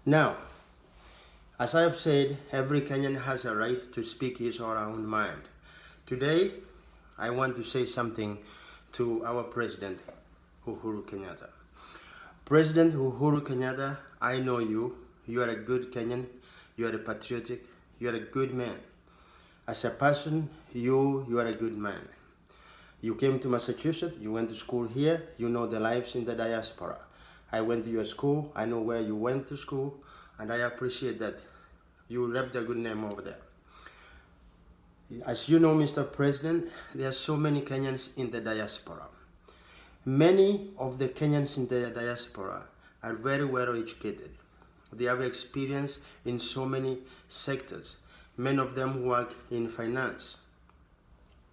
Now, as I have said, every Kenyan has a right to speak his or her own mind. Today, I want to say something to our President, Uhuru Kenyatta. President Uhuru Kenyatta, I know you. You are a good Kenyan. You are a patriotic. You are a good man. As a person, you are a good man. You came to Massachusetts. You went to school here. You know the lives in the diaspora. I went to your school. I know where you went to school. And I appreciate that you left a good name over there. As you know, Mr. President, there are so many Kenyans in the diaspora. Many of the Kenyans in the diaspora are very well educated. They have experience in so many sectors. Many of them work in finance.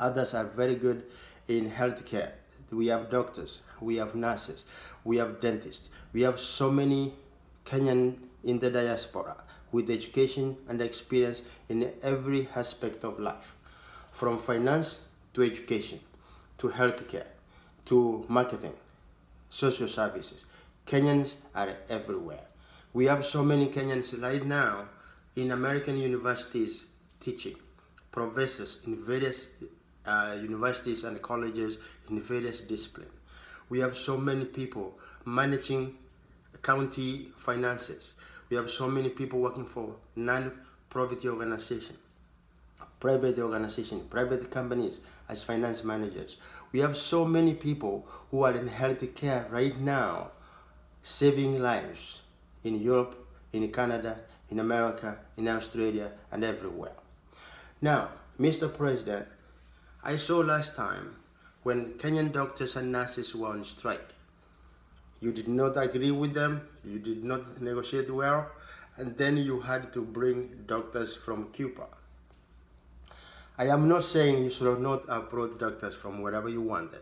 Others are very good in healthcare. We have doctors, we have nurses, we have dentists. We have so many Kenyan in the diaspora with education and experience in every aspect of life, from finance to education, to healthcare, to marketing, social services. Kenyans are everywhere. We have so many Kenyans right now in American universities teaching, professors in various universities and colleges in various disciplines. We have so many people managing county finances. We have so many people working for non-profit organizations, private companies as finance managers. We have so many people who are in healthcare right now, saving lives in Europe, in Canada, in America, in Australia, and everywhere. Now, Mr. President, I saw last time when Kenyan doctors and nurses were on strike. You did not agree with them, you did not negotiate well, and then you had to bring doctors from Cuba. I am not saying you should not have brought doctors from wherever you wanted.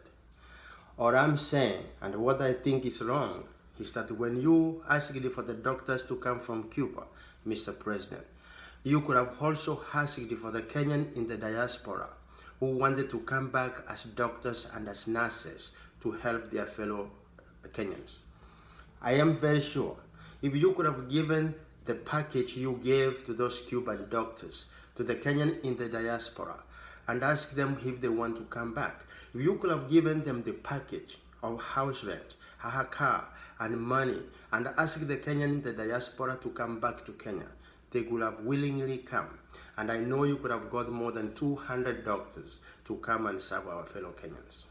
Or I'm saying, and what I think is wrong, is that when you asked for the doctors to come from Cuba, Mr. President, you could have also asked for the Kenyan in the diaspora who wanted to come back as doctors and as nurses to help their fellow Kenyans. I am very sure if you could have given the package you gave to those Cuban doctors to the Kenyan in the diaspora and asked them if they want to come back, if you could have given them the package of house rent, a car, and money, and asked the Kenyan in the diaspora to come back to Kenya, they could have willingly come. And I know you could have got more than 200 doctors to come and serve our fellow Kenyans.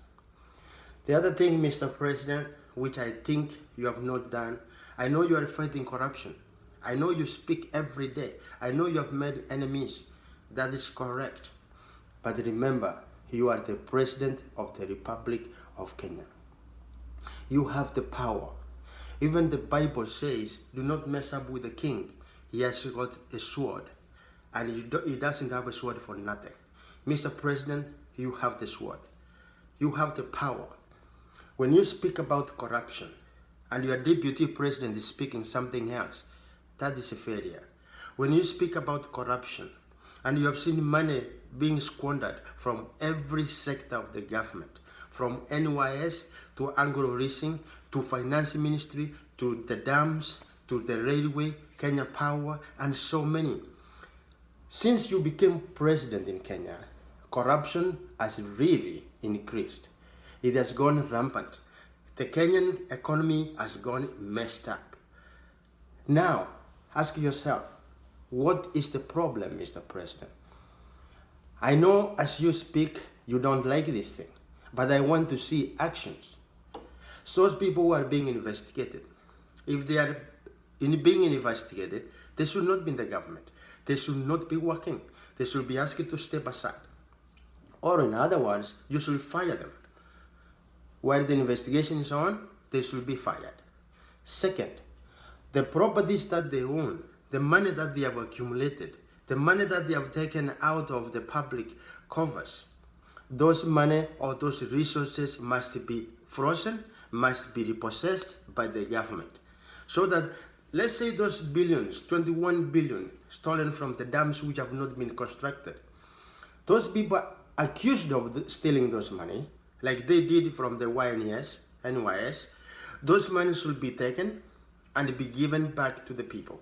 The other thing, Mr. President, which I think you have not done, I know you are fighting corruption. I know you speak every day. I know you have made enemies. That is correct. But remember, you are the President of the Republic of Kenya. You have the power. Even the Bible says, do not mess up with the king. He has got a sword. And he doesn't have a sword for nothing. Mr. President, you have the sword. You have the power. When you speak about corruption, and your deputy president is speaking something else, that is a failure. When you speak about corruption, and you have seen money being squandered from every sector of the government, from NYS to Anglo-Leasing, to Finance Ministry, to the dams, to the railway, Kenya Power, and so many. Since you became president in Kenya, corruption has really increased. It has gone rampant. The Kenyan economy has gone messed up. Now, ask yourself, what is the problem, Mr. President? I know as you speak, you don't like this thing, but I want to see actions. So those people who are being investigated, if they are being investigated, they should not be in the government. They should not be working. They should be asked to step aside. Or in other words, you should fire them. While the investigation is on, they should be fired. Second, the properties that they own, the money that they have accumulated, the money that they have taken out of the public covers, those money or those resources must be frozen, must be repossessed by the government. So that, let's say those billions, 21 billion stolen from the dams which have not been constructed, those people accused of stealing those money, like they did from the NYS, those money should be taken and be given back to the people.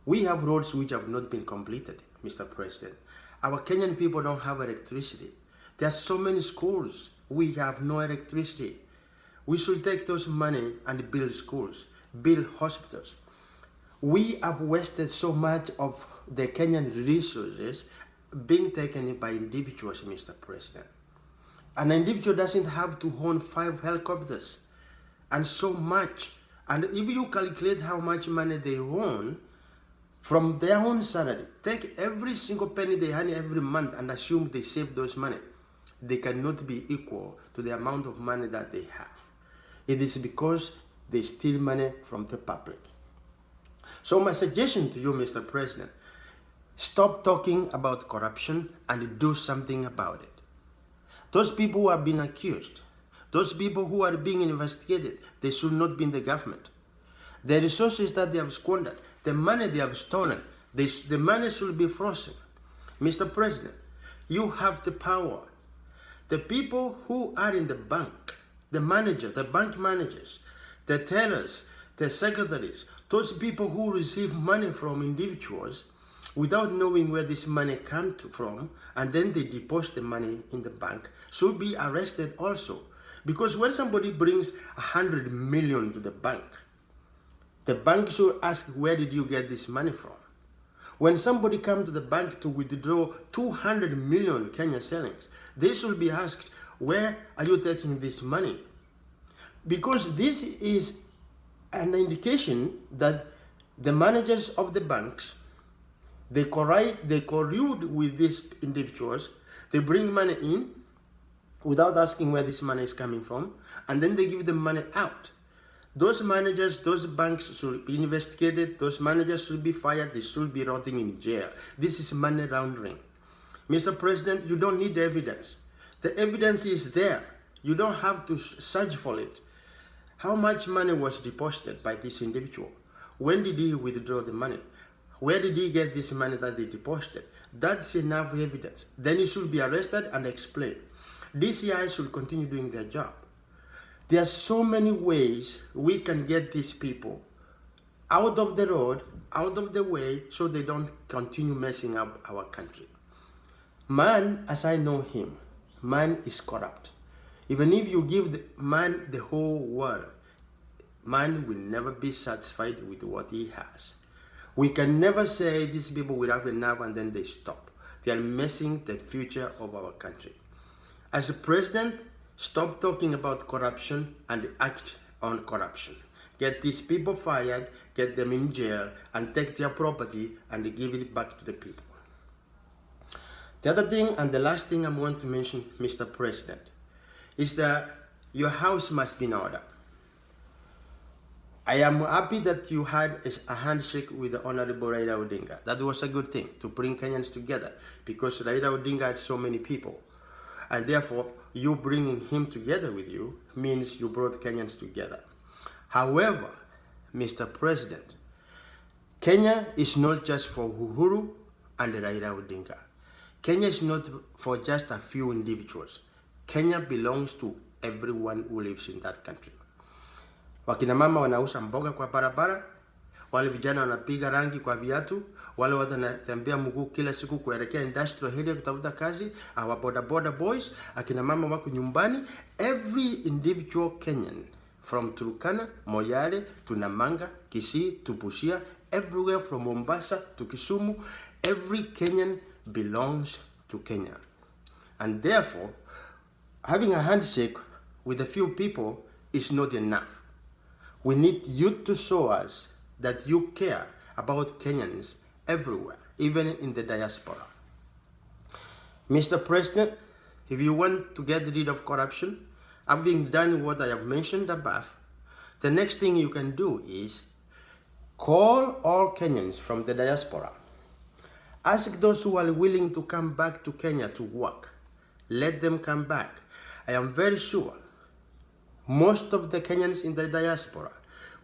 We have roads which have not been completed, Mr. President. Our Kenyan people don't have electricity. There are so many schools. We have no electricity. We should take those money and build schools, build hospitals. We have wasted so much of the Kenyan resources being taken by individuals, Mr. President. An individual doesn't have to own 5 helicopters and so much. And if you calculate how much money they own from their own salary, take every single penny they earn every month and assume they save those money, they cannot be equal to the amount of money that they have. It is because they steal money from the public. So my suggestion to you, Mr. President, stop talking about corruption and do something about it. Those people who have been accused, those people who are being investigated, they should not be in the government. The resources that they have squandered, the money they have stolen, the money should be frozen. Mr. President, you have the power. The people who are in the bank, the manager, the bank managers, the tellers, the secretaries, those people who receive money from individuals without knowing where this money comes from, and then they deposit the money in the bank, should be arrested also. Because when somebody brings 100 million to the bank should ask, where did you get this money from? When somebody comes to the bank to withdraw 200 million Kenya shillings, they should be asked, where are you taking this money? Because this is an indication that the managers of the banks, they collude with these individuals, they bring money in without asking where this money is coming from, and then they give the money out. Those managers, those banks should be investigated, those managers should be fired, they should be rotting in jail. This is money laundering. Mr. President, you don't need evidence. The evidence is there. You don't have to search for it. How much money was deposited by this individual? When did he withdraw the money? Where did he get this money that they deposited? That's enough evidence. Then he should be arrested and explain. DCI should continue doing their job. There are so many ways we can get these people out of the road, out of the way, so they don't continue messing up our country. Man, as I know him, man is corrupt. Even if you give man the whole world, man will never be satisfied with what he has. We can never say these people will have enough and then they stop. They are messing the future of our country. As a president, stop talking about corruption and act on corruption. Get these people fired, get them in jail, and take their property and give it back to the people. The other thing and the last thing I want to mention, Mr. President, is that your house must be in order. I am happy that you had a handshake with the Honorable Raila Odinga. That was a good thing to bring Kenyans together, because Raila Odinga had so many people. And therefore, you bringing him together with you means you brought Kenyans together. However, Mr. President, Kenya is not just for Uhuru and Raila Odinga. Kenya is not for just a few individuals. Kenya belongs to everyone who lives in that country. Wakina mama wanauza mboga kwa barabara, wale vijana wanapiga rangi kwa viatu, wale watu wanatembea mguu kila siku kuelekea industrial area kutafuta kazi, our boda boys, akina mama wako nyumbani. Every individual Kenyan, from Turkana, Moyale, to Namanga, Kisii, to Busia, everywhere from Mombasa to Kisumu, every Kenyan belongs to Kenya. And therefore, having a handshake with a few people is not enough. We need you to show us that you care about Kenyans everywhere, even in the diaspora. Mr. President, if you want to get rid of corruption, having done what I have mentioned above, the next thing you can do is call all Kenyans from the diaspora. Ask those who are willing to come back to Kenya to work. Let them come back. I am very sure most of the Kenyans in the diaspora,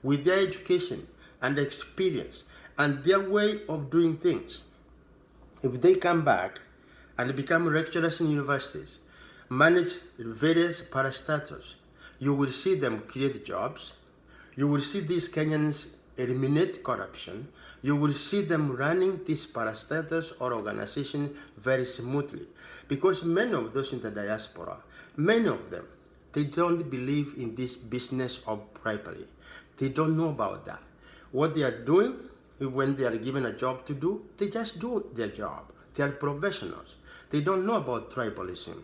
with their education and experience and their way of doing things, if they come back and become lecturers in universities, manage various parastatals, you will see them create jobs. You will see these Kenyans eliminate corruption, you will see them running these parastatals or organizations very smoothly. Because many of those in the diaspora, many of them, they don't believe in this business of bribery. They don't know about that. What they are doing, when they are given a job to do, they just do their job. They are professionals. They don't know about tribalism.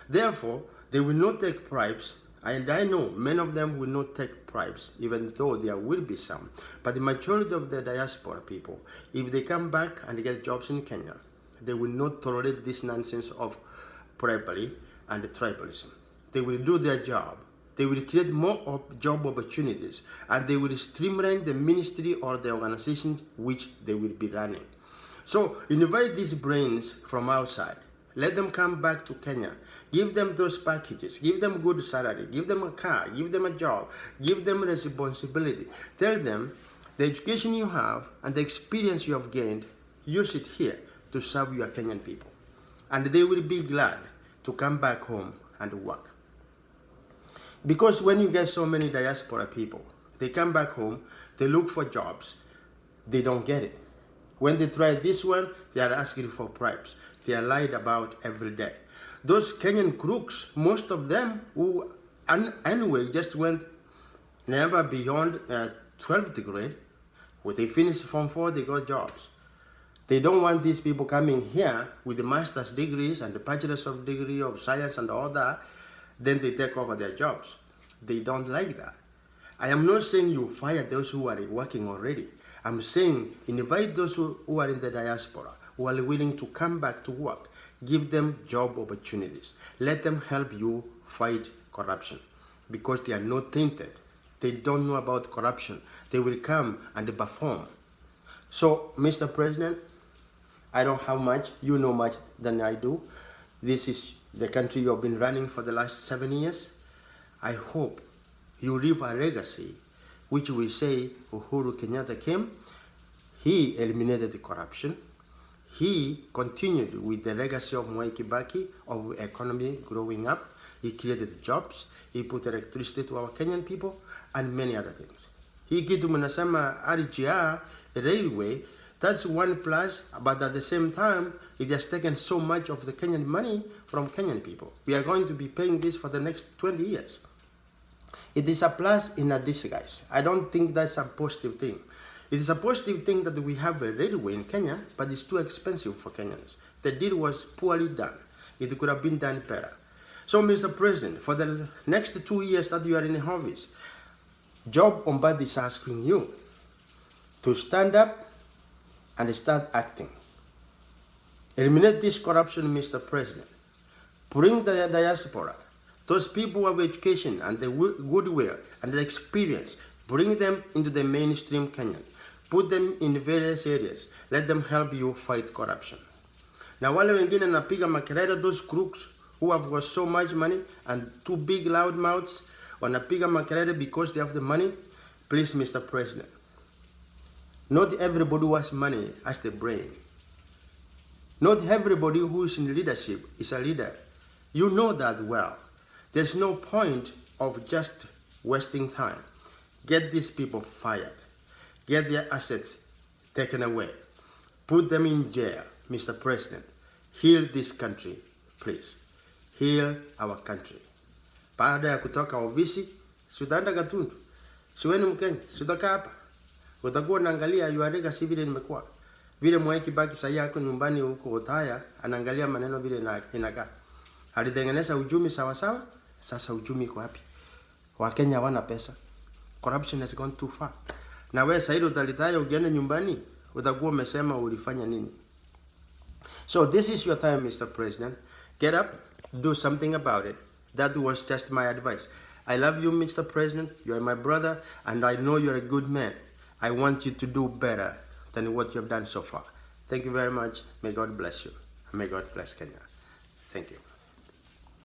Therefore, they will not take bribes, and I know many of them will not take bribes, even though there will be some. But the majority of the diaspora people, if they come back and get jobs in Kenya, they will not tolerate this nonsense of bribery and tribalism. They will do their job. They will create more job opportunities, and they will streamline the ministry or the organization which they will be running. So invite these brains from outside. Let them come back to Kenya. Give them those packages. Give them good salary. Give them a car. Give them a job. Give them responsibility. Tell them the education you have and the experience you have gained, use it here to serve your Kenyan people. And they will be glad to come back home and work. Because when you get so many diaspora people, they come back home, they look for jobs, they don't get it. When they try this one, they are asking for bribes. They are lied about every day. Those Kenyan crooks, most of them who anyway just went never beyond 12th grade, when they finished Form 4, they got jobs. They don't want these people coming here with the master's degrees and the bachelor's of degree of science and all that, then they take over their jobs. They don't like that. I am not saying you fire those who are working already. I'm saying invite those who are in the diaspora, who are willing to come back to work. Give them job opportunities. Let them help you fight corruption, because they are not tainted. They don't know about corruption. They will come and perform. So, Mr. President, I don't have much. You know much than I do. This is the country you have been running for the last 7 years. I hope you leave a legacy which will say Uhuru Kenyatta came, he eliminated the corruption, he continued with the legacy of Mwai Kibaki of economy growing up, he created jobs, he put electricity to our Kenyan people, and many other things. Hii kitu mnasema RGR, railway, that's one plus, but at the same time, it has taken so much of the Kenyan money from Kenyan people. We are going to be paying this for the next 20 years. It is a plus in a disguise. I don't think that's a positive thing. It is a positive thing that we have a railway in Kenya, but it's too expensive for Kenyans. The deal was poorly done. It could have been done better. So, Mr. President, for the next 2 years that you are in office, Job Ombad is asking you to stand up and start acting. Eliminate this corruption, Mr. President. Bring the diaspora, those people who have education and the goodwill and the experience, bring them into the mainstream Kenyan. Put them in various areas. Let them help you fight corruption. Na wale wengine napiga makelele, those crooks who have got so much money and two big loud mouths, wanapiga makelele because they have the money. Please, Mr. President, not everybody who has money has the brain. Not everybody who is in leadership is a leader. You know that well. There's no point of just wasting time. Get these people fired. Get their assets taken away. Put them in jail, Mr. President. Heal this country, please. Heal our country. Baada ya kutoka ofisi, si utaenda Gatundu. Si wewe ni Mkenya, si utakaa hapa. Utakuwa unaangalia yuarega si vile nimekuwa. Vile Mwai Kibaki sasa yako nyumbani huko Othaya, anaangalia maneno vile inakaa. Alitengeneza uchumi sawa sawa, sasa uchumi iko wapi? Wakenya hawana pesa. Corruption has gone too far. Na wewe sasa utalitaya ukienda nyumbani, utakuwa umesema ulifanya nini? So this is your time, Mr. President. Get up, do something about it. That was just my advice. I love you, Mr. President. You are my brother, and I know you're a good man. I want you to do better than what you have done so far. Thank you very much. May God bless you. May God bless Kenya. Thank you.